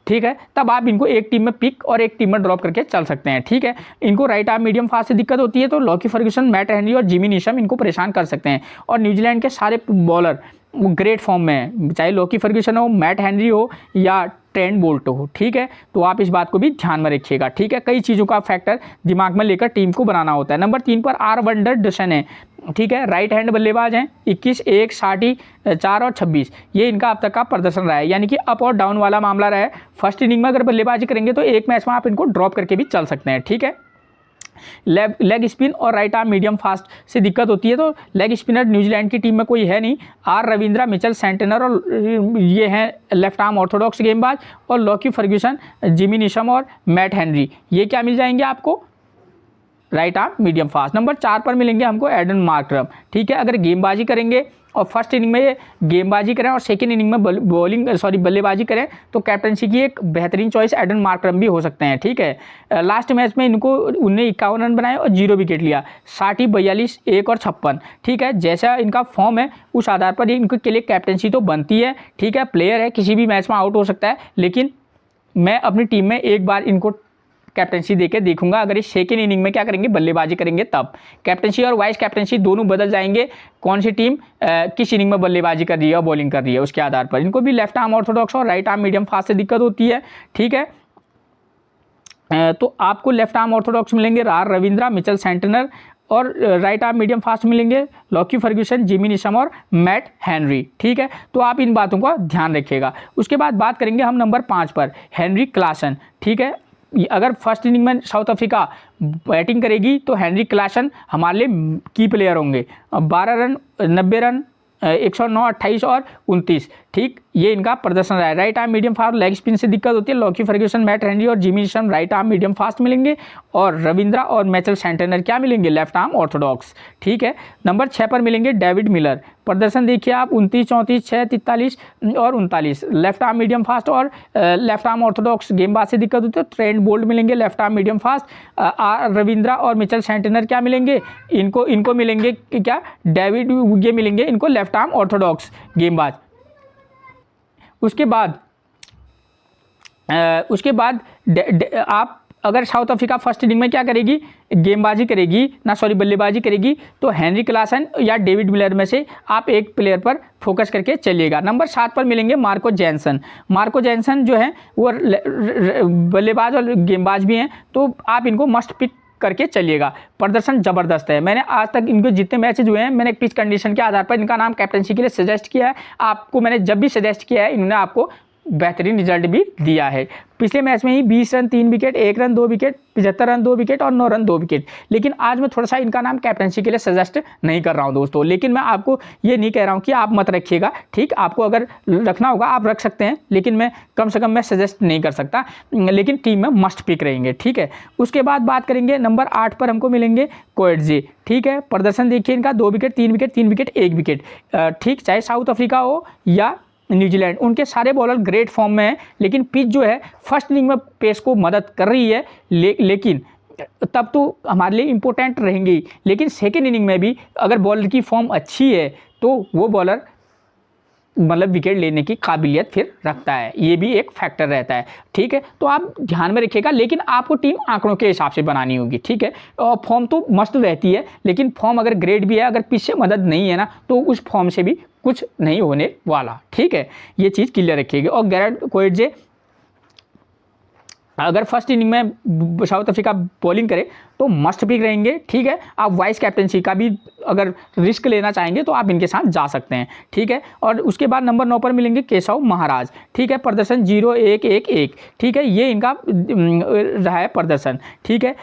ठीक है। तब आप इनको एक टीम में पिक और एक टीम में ड्रॉप करके चल सकते हैं, ठीक है। इनको राइट आर्म मीडियम फास्ट से दिक्कत होती है, तो लॉकी फर्ग्यूसन, मैट हेनरी और जिमी नीशम इनको परेशान कर सकते हैं। और न्यूजीलैंड के सारे बॉलर वो ग्रेट फॉर्म में है, चाहे लॉकी फर्ग्यूसन हो, मैट हेनरी हो या ट्रेंट बोल्ट हो, ठीक है। तो आप इस बात को भी ध्यान में रखिएगा, ठीक है। कई चीज़ों का फैक्टर दिमाग में लेकर टीम को बनाना होता है। नंबर 3 पर आर वंडरसन है, ठीक है। राइट हैंड बल्लेबाज हैं, 21, 1, 60, 4 और 26, ये इनका अब तक का प्रदर्शन रहा है, यानी कि अप और डाउन वाला मामला रहा है। फर्स्ट इनिंग में अगर बल्लेबाजी करेंगे तो एक मैच में आप इनको ड्रॉप करके भी चल सकते हैं, ठीक है। लेग स्पिन और राइट आर्म मीडियम फास्ट से दिक्कत होती है, तो लेग स्पिनर न्यूजीलैंड की टीम में कोई है नहीं। आर रविंद्रा, मिचेल सेंटनर और ये हैं लेफ्ट आर्म ऑर्थोडॉक्स गेंदबाज, और लॉकी फर्ग्यूसन, जिमी निशम और मैट हेनरी, ये क्या मिल जाएंगे आपको, right arm medium fast. Number 4 पर मिलेंगे हमको एडन मार्करम, ठीक है। अगर गेंदबाजी करेंगे और फर्स्ट इनिंग में गेंदबाजी करें और सेकेंड इनिंग में बल्लेबाजी करें तो कैप्टनसी की एक बेहतरीन चॉइस एडन मार्करम भी हो सकते हैं, ठीक है। लास्ट मैच में उन्हें 51 रन बनाए और 0 विकेट लिया, 60, 42, 1 और 56, ठीक है। जैसा इनका फॉर्म है उस आधार पर इनके लिए कैप्टनसी तो बनती है, ठीक है। प्लेयर है, किसी भी मैच में आउट हो सकता है, लेकिन मैं अपनी टीम में एक बार इनको कैप्टनसी देके देखूंगा। अगर इस सेकेंड इनिंग में क्या करेंगे, बल्लेबाजी करेंगे, तब कैप्टनसी और वाइस कैप्टनसी दोनों बदल जाएंगे। कौन सी टीम किस इनिंग में बल्लेबाजी कर रही है और बॉलिंग कर रही है उसके आधार पर। इनको भी लेफ्ट आर्म ऑर्थोडॉक्स और राइट आर्म मीडियम फास्ट से दिक्कत होती है, ठीक है। तो आपको लेफ्ट आर्म ऑर्थोडॉक्स मिलेंगे आर रविंद्रा, मिचेल सेंटनर, और राइट आर्म मीडियम फास्ट मिलेंगे लॉकी फर्ग्यूसन, जिमी निशम और मैट हेनरी, ठीक है। तो आप इन बातों का ध्यान रखिएगा। उसके बाद बात करेंगे हम नंबर 5 पर, हेनरी क्लासन, ठीक है। अगर फर्स्ट इनिंग में साउथ अफ्रीका बैटिंग करेगी तो हेनरी क्लासन हमारे लिए की प्लेयर होंगे। 12 रन, 90 रन, 109, 28 और 29, ठीक, ये इनका प्रदर्शन रहा है। Right arm medium fast, leg spin से दिक्कत होती है। लॉकी फर्ग्यूसन, मैट हेनरी और Jimmy Neesham right arm medium fast मिलेंगे, और रविंद्रा और मिचेल सेंटनर क्या मिलेंगे, लेफ्ट आर्म ऑर्थोडॉक्स, ठीक है। नंबर 6 पर मिलेंगे डेविड मिलर, प्रदर्शन देखिए आप, 29, 34, 6, 43 और 39, लेफ्ट आर्म मीडियम फास्ट और लेफ्ट आर्म ऑर्थोडॉक्स गेंदबाज से दिक्कत होती है। ट्रेंट बोल्ट मिलेंगे left arm medium fast, Ravindra और मिचेल सेंटनर क्या मिलेंगे, इनको मिलेंगे क्या, डेविड ये मिलेंगे इनको लेफ्ट आर्म ऑर्थोडॉक्स गेंदबाज। उसके बाद आप अगर साउथ अफ्रीका फर्स्ट इनिंग में क्या करेगी, गेंदबाजी करेगी ना, बल्लेबाजी करेगी, तो हेनरी क्लासन या डेविड मिलर में से आप एक प्लेयर पर फोकस करके चलिएगा। नंबर 7 पर मिलेंगे मार्को जैनसन। मार्को जैनसन जो है वो बल्लेबाज और गेंदबाज भी हैं, तो आप इनको मस्ट पिक करके चलिएगा। प्रदर्शन ज़बरदस्त है। मैंने आज तक इनको जितने मैचेज हुए हैं, मैंने पिच कंडीशन के आधार पर इनका नाम कैप्टनसी के लिए सजेस्ट किया है। आपको मैंने जब भी सजेस्ट किया है, इन्होंने आपको बेहतरीन रिजल्ट भी दिया है। पिछले मैच में ही 20 run 3 wicket, 1 run 2 wicket, 75 run 2 wicket और 9 रन 2 विकेट। लेकिन आज मैं थोड़ा सा इनका नाम कैप्टनसी के लिए सजेस्ट नहीं कर रहा हूं दोस्तों। लेकिन मैं आपको ये नहीं कह रहा हूं कि आप मत रखिएगा, ठीक। आपको अगर रखना होगा आप रख सकते हैं, लेकिन मैं कम से कम मैं सजेस्ट नहीं कर सकता। लेकिन टीम में मस्ट पिक रहेंगे, ठीक है। उसके बाद बात करेंगे नंबर 8 पर हमको मिलेंगे कोएट्जे, ठीक है। प्रदर्शन देखिए इनका, 2 विकेट, 3 विकेट, 3 विकेट, 1 विकेट, ठीक। चाहे साउथ अफ्रीका हो या न्यूजीलैंड, उनके सारे बॉलर ग्रेट फॉर्म में हैं। लेकिन पिच जो है फर्स्ट इनिंग में पेस को मदद कर रही है, लेकिन तब तो हमारे लिए इंपॉर्टेंट रहेंगी। लेकिन सेकेंड इनिंग में भी अगर बॉलर की फॉर्म अच्छी है तो वो बॉलर विकेट लेने की काबिलियत फिर रखता है, ये भी एक फैक्टर रहता है, ठीक है। तो आप ध्यान में रखिएगा, लेकिन आपको टीम आंकड़ों के हिसाब से बनानी होगी, ठीक है। और फॉर्म तो मस्त रहती है, लेकिन फॉर्म अगर ग्रेट भी है, अगर पीछे मदद नहीं है ना, तो उस फॉर्म से भी कुछ नहीं होने वाला, ठीक है। ये चीज़ क्लियर रखिएगा। और गैरेट कोएट्जे अगर फर्स्ट इनिंग में साउथ अफ्रीका बॉलिंग करे तो मस्ट पिक रहेंगे, ठीक है। आप वाइस कैप्टनसी का भी अगर रिस्क लेना चाहेंगे तो आप इनके साथ जा सकते हैं, ठीक है। और उसके बाद नंबर 9 पर मिलेंगे केशव महाराज, ठीक है। प्रदर्शन 0-1-1-1, ठीक है। ये इनका रहा है प्रदर्शन, ठीक है।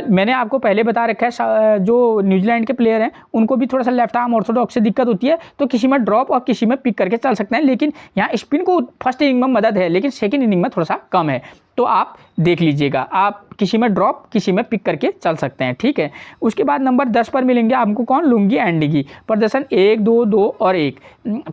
मैंने आपको पहले बता रखा है, जो न्यूजीलैंड के प्लेयर हैं उनको भी थोड़ा सा लेफ्ट आर्म ऑर्थोडॉक्स से दिक्कत होती है, तो किसी में ड्रॉप और किसी में पिक करके चल सकते हैं। लेकिन यहाँ स्पिन को फर्स्ट इनिंग में मदद है, लेकिन सेकेंड इनिंग में थोड़ा सा कम है, तो आप देख लीजिएगा। आप किसी में ड्रॉप, किसी में पिक करके चल सकते हैं, ठीक है। उसके बाद नंबर 10 पर मिलेंगे आपको कौन, लुंगी एंडिगी। प्रदर्शन 1, 2, 2 और 1।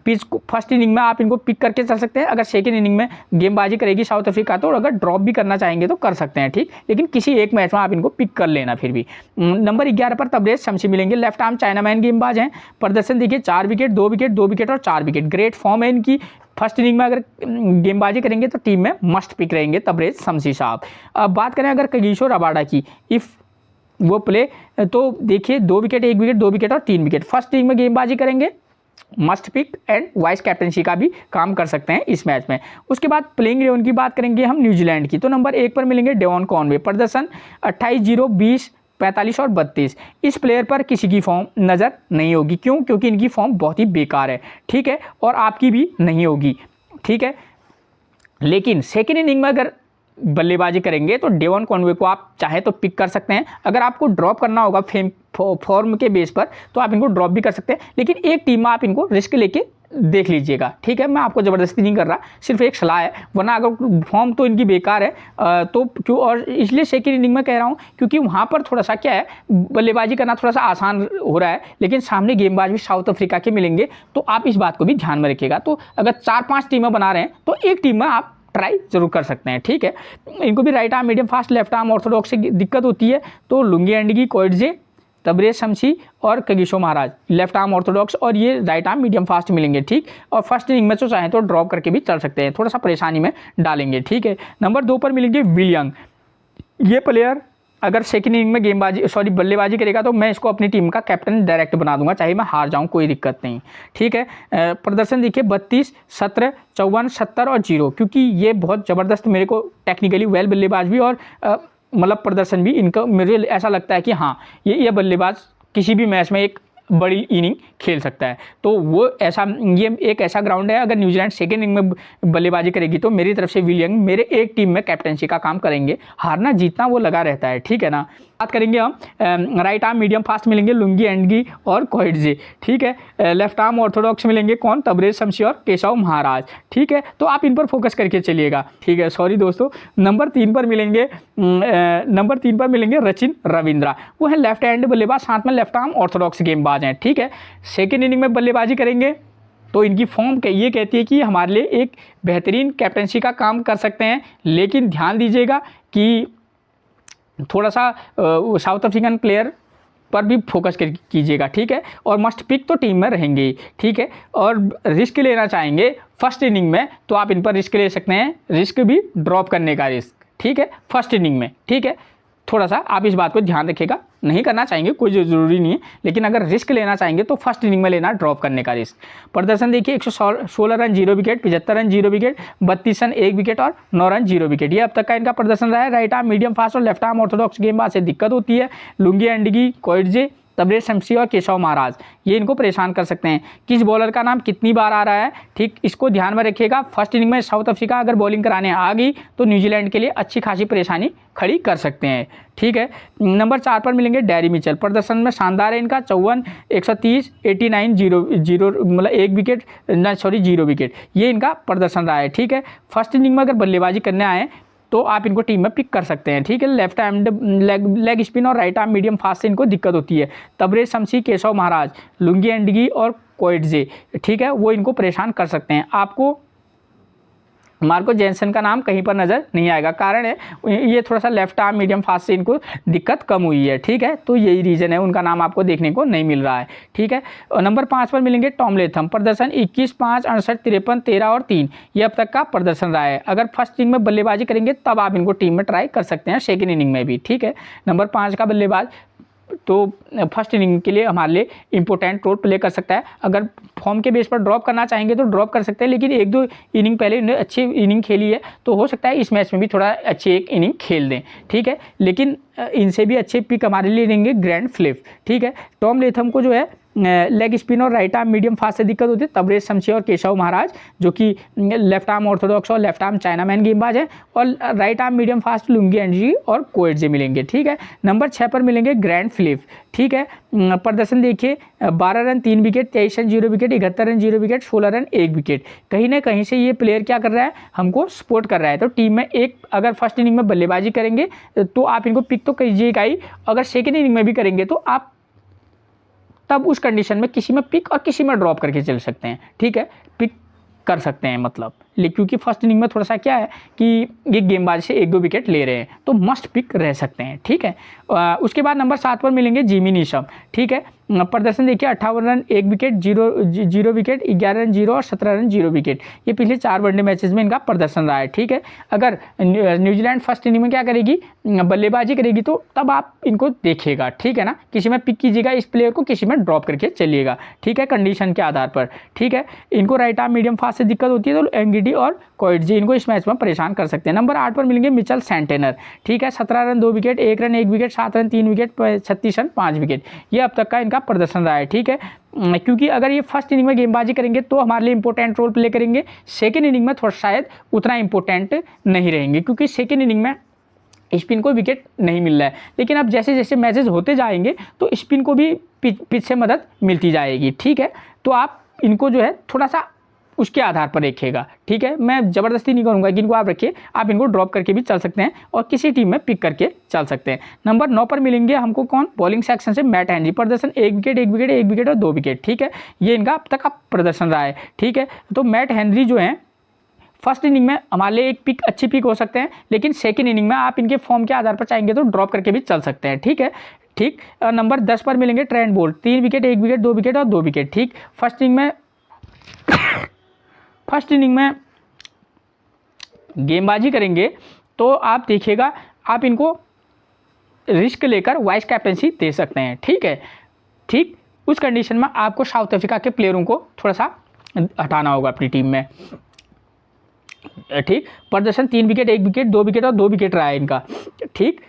पिच फर्स्ट इनिंग में आप इनको पिक करके चल सकते हैं। अगर सेकेंड इनिंग में गेंदबाजी करेगी साउथ अफ्रीका तो अगर ड्रॉप भी करना चाहेंगे तो कर सकते हैं, ठीक। लेकिन किसी एक मैच में आप इनको पिक कर लेना फिर भी। नंबर 11 पर तबरेज शमसी मिलेंगे, लेफ्ट आर्म चाइनामैन गेंदबाज हैं। प्रदर्शन देखिए 4 विकेट, 2 विकेट, 2 विकेट और 4 विकेट। ग्रेट फॉर्म है इनकी। फर्स्ट इनिंग में अगर गेंदबाजी करेंगे तो टीम में मस्ट पिक रहेंगे तबरेज शमसी साहब। अब बात करें अगर कगिसो रबाडा की, इफ़ वो प्ले, तो देखिए 2 विकेट, 1 विकेट, 2 विकेट और 3 विकेट। फर्स्ट इनिंग में गेंदबाजी करेंगे must pick and vice captaincy का भी काम कर सकते हैं इस मैच में। उसके बाद प्लेइंग 11 की बात करेंगे हम न्यूजीलैंड की, तो नंबर 1 पर मिलेंगे डेवन कॉनवे, प्रदर्शन 28-0, 20, 45 और 32। इस प्लेयर पर किसी की फॉर्म नज़र नहीं होगी, क्यों? क्योंकि इनकी फॉर्म बहुत ही बेकार है, ठीक है, और आपकी भी नहीं होगी, ठीक है। लेकिन सेकेंड इनिंग में अगर बल्लेबाजी करेंगे तो डेवन कॉनवे को आप चाहे तो पिक कर सकते हैं। अगर आपको ड्रॉप करना होगा फॉर्म के बेस पर तो आप इनको ड्रॉप भी कर सकते हैं, लेकिन एक टीम में आप इनको रिस्क लेके देख लीजिएगा, ठीक है। मैं आपको ज़बरदस्ती नहीं कर रहा, सिर्फ एक सलाह है, वरना अगर फॉर्म तो इनकी बेकार है तो क्यों, और इसलिए सेकेंड इनिंग में कह रहा हूँ क्योंकि वहाँ पर थोड़ा सा क्या है, बल्लेबाजी करना थोड़ा सा आसान हो रहा है, लेकिन सामने गेंदबाज भी साउथ अफ्रीका के मिलेंगे, तो आप इस बात को भी ध्यान में रखिएगा। तो अगर 4-5 टीमें बना रहे हैं तो एक टीम में आप ट्राई जरूर कर सकते हैं, ठीक है। इनको भी right arm medium fast, left arm Orthodox से दिक्कत होती है, तो लुंगी एंडगी, कोएट्जे, तबरेज शमसी और कगिसो महाराज लेफ्ट आर्म ऑर्थोडॉक्स, और ये राइट आर्म मीडियम फास्ट मिलेंगे, ठीक। और फर्स्ट इनिंग में तो चाहें तो ड्रॉप करके भी चल सकते हैं, थोड़ा सा परेशानी में डालेंगे, ठीक है। नंबर 2 पर मिलेंगे विल यंग। ये प्लेयर अगर सेकेंड इनिंग में बल्लेबाजी करेगा तो मैं इसको अपनी टीम का कैप्टन डायरेक्ट बना दूंगा, चाहे मैं हार जाऊं, कोई दिक्कत नहीं, ठीक है। प्रदर्शन देखिए 32, 17, 54, 70 और 0, क्योंकि ये बहुत ज़बरदस्त मेरे को टेक्निकली वेल बल्लेबाज भी और मतलब प्रदर्शन भी इनका मुझे ऐसा लगता है कि हाँ ये बल्लेबाज किसी भी मैच में एक बड़ी इनिंग खेल सकता है। तो वो ऐसा, ये एक ऐसा ग्राउंड है, अगर न्यूजीलैंड सेकेंड इनिंग में बल्लेबाजी करेगी तो मेरी तरफ से विल यंग मेरे एक टीम में कैप्टनसी का काम करेंगे, हारना जीतना वो लगा रहता है, ठीक है ना। बात करेंगे हम राइट आर्म मीडियम फास्ट मिलेंगे लुंगी एंडगी और कोएट्जे, ठीक है। लेफ्ट आर्म ऑर्थोडॉक्स मिलेंगे कौन, तबरेज शमसी और केशव महाराज, ठीक है। तो आप इन पर फोकस करके चलिएगा, ठीक है। सॉरी दोस्तों, नंबर 3 पर मिलेंगे रचिन रविंद्रा, वो है लेफ्ट हैंड बल्लेबाज, साथ में लेफ्ट आर्म ऑर्थोडॉक्स गेंदबाज हैं, ठीक है। सेकेंड इनिंग में बल्लेबाजी करेंगे तो इनकी फॉर्म ये कहती है कि हमारे लिए एक बेहतरीन कैप्टनसी का काम कर सकते हैं, लेकिन ध्यान दीजिएगा कि थोड़ा सा साउथ अफ्रीकन प्लेयर पर भी फोकस कीजिएगा, ठीक है। और मस्ट पिक तो टीम में रहेंगे, ठीक है। और रिस्क लेना चाहेंगे फर्स्ट इनिंग में तो आप इन पर रिस्क ले सकते हैं, रिस्क भी ड्रॉप करने का रिस्क, ठीक है, फर्स्ट इनिंग में, ठीक है। थोड़ा सा आप इस बात को ध्यान रखिएगा, नहीं करना चाहेंगे कोई ज़रूरी नहीं है, लेकिन अगर रिस्क लेना चाहेंगे तो फर्स्ट इनिंग में लेना ड्रॉप करने का रिस्क। प्रदर्शन देखिए 116 run 0 wicket, 75 run 0 wicket, 32 run 1 wicket और 9 रन 0 विकेट, ये अब तक का इनका प्रदर्शन रहा है। राइट आर्म मीडियम फास्ट और लेफ्ट आर्म ऑर्थोडॉक्स गेंदबाज से दिक्कत होती है, लुंगी एंडगी, कोएट्जे, तबरेज शमसी और केशव महाराज, ये इनको परेशान कर सकते हैं। किस बॉलर का नाम कितनी बार आ रहा है, ठीक, इसको ध्यान में रखिएगा। फर्स्ट इनिंग में साउथ अफ्रीका अगर बॉलिंग कराने आ गई तो न्यूजीलैंड के लिए अच्छी खासी परेशानी खड़ी कर सकते हैं, ठीक है। नंबर 4 पर मिलेंगे डैरी मिचेल, प्रदर्शन में शानदार है इनका, 54, 130, 89, 0 मतलब 1 विकेट 0 विकेट, ये इनका प्रदर्शन रहा है, ठीक है। फर्स्ट इनिंग में अगर बल्लेबाजी करने आए तो आप इनको टीम में पिक कर सकते हैं, ठीक है। लेफ्ट हैंड लेग स्पिन और राइट आर्म मीडियम फास्ट से इनको दिक्कत होती है। तबरेज शमसी, केशव महाराज, लुंगी एंडगी और कोएट्जे, ठीक है, वो इनको परेशान कर सकते हैं। आपको मार्को जेनसन का नाम कहीं पर नज़र नहीं आएगा, कारण है ये थोड़ा सा लेफ्ट आर्म मीडियम फास्ट से इनको दिक्कत कम हुई है, ठीक है। तो यही रीज़न है, उनका नाम आपको देखने को नहीं मिल रहा है, ठीक है। और नंबर 5 पर मिलेंगे टॉम लेथम, प्रदर्शन 21, 5, 68, 53, 13 और 3, ये अब तक का प्रदर्शन रहा है। अगर फर्स्ट इनिंग में बल्लेबाजी करेंगे तब आप इनको टीम में ट्राई कर सकते हैं, सेकेंड इनिंग में भी, ठीक है। नंबर 5 का बल्लेबाज तो फर्स्ट इनिंग के लिए हमारे लिए इंपॉर्टेंट रोल प्ले कर सकता है। अगर फॉर्म के बेस पर ड्रॉप करना चाहेंगे तो ड्रॉप कर सकते हैं, लेकिन 1-2 इनिंग पहले इन्होंने अच्छी इनिंग खेली है तो हो सकता है इस मैच में भी थोड़ा अच्छी एक इनिंग खेल दें, ठीक है। लेकिन इनसे भी अच्छे पिक हमारे लिए रहेंगे ग्रैंड फ्लिप, ठीक है। टॉम लेथम को जो है लेग स्पिन और राइट आर्म मीडियम फास्ट से दिक्कत होती है। तबरेज शमसी और केशव महाराज जो कि लेफ्ट आर्म ऑर्थोडॉक्स और लेफ्ट आर्म चाइनामैन गेंदबाज है, और right arm medium fast Lungi एंडगी और कोएट्जे मिलेंगे, ठीक है। नंबर 6 पर मिलेंगे ग्रैंड फिलिप, ठीक है। प्रदर्शन देखिए 12 run 3 wicket, 23 run 0 wicket, 71 run 0 wicket, 16 run 1 wicket. कहीं ना कहीं से ये प्लेयर क्या कर रहा है, हमको सपोर्ट कर रहा है। तो टीम में एक अगर फर्स्ट इनिंग में बल्लेबाजी करेंगे तो आप इनको पिक तो कीजिएगा ही, अगर सेकेंड इनिंग में भी करेंगे तो आप तब उस कंडीशन में किसी में पिक और किसी में ड्रॉप करके चल सकते हैं, ठीक है, पिक कर सकते हैं मतलब। क्योंकि फर्स्ट इनिंग में थोड़ा सा क्या है कि ये गेंदबाजी से 1-2 विकेट ले रहे हैं, तो मस्ट पिक रह सकते हैं, ठीक है। उसके बाद नंबर 7 पर मिलेंगे जिमी नीशम, ठीक है। प्रदर्शन देखिए 58 रन 1 विकेट, 0 विकेट, 11 रन 0 और 17 रन 0 विकेट, ये पिछले 4 वनडे मैचेस में इनका प्रदर्शन रहा है, ठीक है। अगर न्यूजीलैंड फर्स्ट इनिंग में क्या करेगी, बल्लेबाजी करेगी, तो तब आप इनको देखिएगा, ठीक है ना। किसी में पिक कीजिएगा इस प्लेयर को, किसी में ड्रॉप करके चलिएगा, ठीक है, कंडीशन के आधार पर, ठीक है। इनको राइट आर्म मीडियम फास्ट से दिक्कत होती है, तो एंगिडी और कोइटजी इनको इस मैच में परेशान कर सकते हैं। नंबर 8 पर मिलेंगे मिचेल सैंटनर, ठीक है। 17 run 2 wicket, 1 run 1 wicket, 7 run 3 wicket, 36 run 5 wicket, ये अब तक का इनका प्रदर्शन रहा है, ठीक है। क्योंकि अगर ये फर्स्ट इनिंग में गेंदबाजी करेंगे तो हमारे लिए इंपॉर्टेंट रोल प्ले करेंगे, सेकेंड इनिंग में थोड़ा शायद उतना इंपॉर्टेंट नहीं रहेंगे, क्योंकि सेकेंड इनिंग में स्पिन को विकेट नहीं मिल रहा है। लेकिन अब जैसे जैसे मैचेस होते जाएंगे तो स्पिन को भी पिच से मदद मिलती जाएगी, ठीक है। तो आप इनको जो है थोड़ा सा उसके आधार पर रखिएगा, ठीक है। मैं ज़बरदस्ती नहीं करूँगा कि इनको आप रखिए, आप इनको ड्रॉप करके भी चल सकते हैं और किसी टीम में पिक करके चल सकते हैं। नंबर 9 पर मिलेंगे हमको कौन, बॉलिंग सेक्शन से मैट हेनरी, प्रदर्शन 1 विकेट 1 विकेट 1 विकेट और 2 विकेट, ठीक है। ये इनका अब तक का प्रदर्शन रहा है, ठीक है। तो मैट हेनरी जो है फर्स्ट इनिंग में हमारे लिए एक पिक, अच्छी पिक हो सकते हैं, लेकिन सेकंड इनिंग में आप इनके फॉर्म के आधार पर चाहेंगे तो ड्रॉप करके भी चल सकते हैं, ठीक है, ठीक। नंबर 10 पर मिलेंगे Trent Boult, 3 wicket 1 wicket 2 wicket और 2 विकेट, ठीक। फर्स्ट इनिंग में गेंदबाजी करेंगे तो आप देखिएगा, आप इनको रिस्क लेकर वाइस कैप्टनसी दे सकते हैं, ठीक है, ठीक। उस कंडीशन में आपको साउथ अफ्रीका के प्लेयरों को थोड़ा सा हटाना होगा अपनी टीम में, ठीक। प्रदर्शन 3 विकेट 1 विकेट 2 विकेट और 2 विकेट रहा है इनका, ठीक।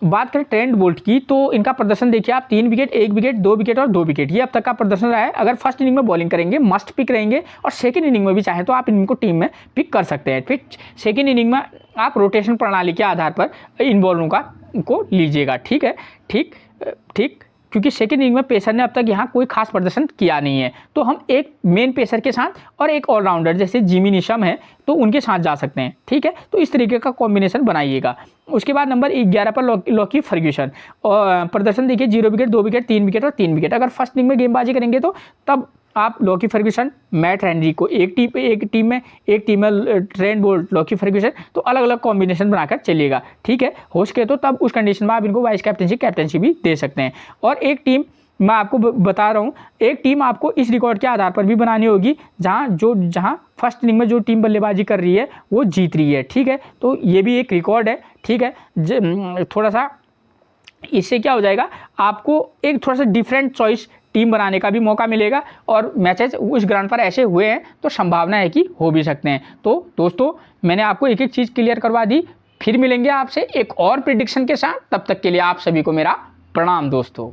बात करें ट्रेंट बोल्ट की तो इनका प्रदर्शन देखिए आप, 3 विकेट 1 विकेट 2 विकेट और 2 विकेट, ये अब तक का प्रदर्शन रहा है। अगर फर्स्ट इनिंग में बॉलिंग करेंगे मस्ट पिक रहेंगे, और सेकंड इनिंग में भी चाहे तो आप इनको टीम में पिक कर सकते हैं, फिर सेकंड इनिंग में आप रोटेशन प्रणाली के आधार पर इन बॉलरों को लीजिएगा, ठीक है, ठीक, ठीक। क्योंकि सेकंड इनिंग में पेसर ने अब तक यहाँ कोई खास प्रदर्शन किया नहीं है, तो हम एक मेन पेसर के साथ और एक ऑलराउंडर जैसे जिमी नीशम है तो उनके साथ जा सकते हैं, ठीक है। तो इस तरीके का कॉम्बिनेशन बनाइएगा। उसके बाद नंबर 11 पर लॉकी फर्ग्यूसन, और प्रदर्शन देखिए 0 विकेट 2 विकेट 3 विकेट और 3 विकेट। अगर फर्स्ट इनिंग में गेंदबाजी करेंगे तो तब आप लॉकी फर्ग्यूसन मैट हेनरी को एक टीम में ट्रेंट बोल्ट लॉकी फर्ग्यूसन, तो अलग अलग कॉम्बिनेशन बनाकर चलिएगा, ठीक है। हो सके तो तब उस कंडीशन में आप इनको वाइस कैप्टनसी भी दे सकते हैं। और एक टीम मैं आपको बता रहा हूँ, एक टीम आपको इस रिकॉर्ड के आधार पर भी बनानी होगी जहाँ फर्स्ट इनिंग में जो टीम बल्लेबाजी कर रही है वो जीत रही है, ठीक है। तो ये भी एक रिकॉर्ड है, ठीक है। थोड़ा सा इससे क्या हो जाएगा, आपको एक थोड़ा सा डिफरेंट चॉइस टीम बनाने का भी मौका मिलेगा, और मैचेस उस ग्राउंड पर ऐसे हुए हैं तो संभावना है कि हो भी सकते हैं। तो दोस्तों मैंने आपको एक एक चीज़ क्लियर करवा दी, फिर मिलेंगे आपसे एक और प्रिडिक्शन के साथ, तब तक के लिए आप सभी को मेरा प्रणाम दोस्तों।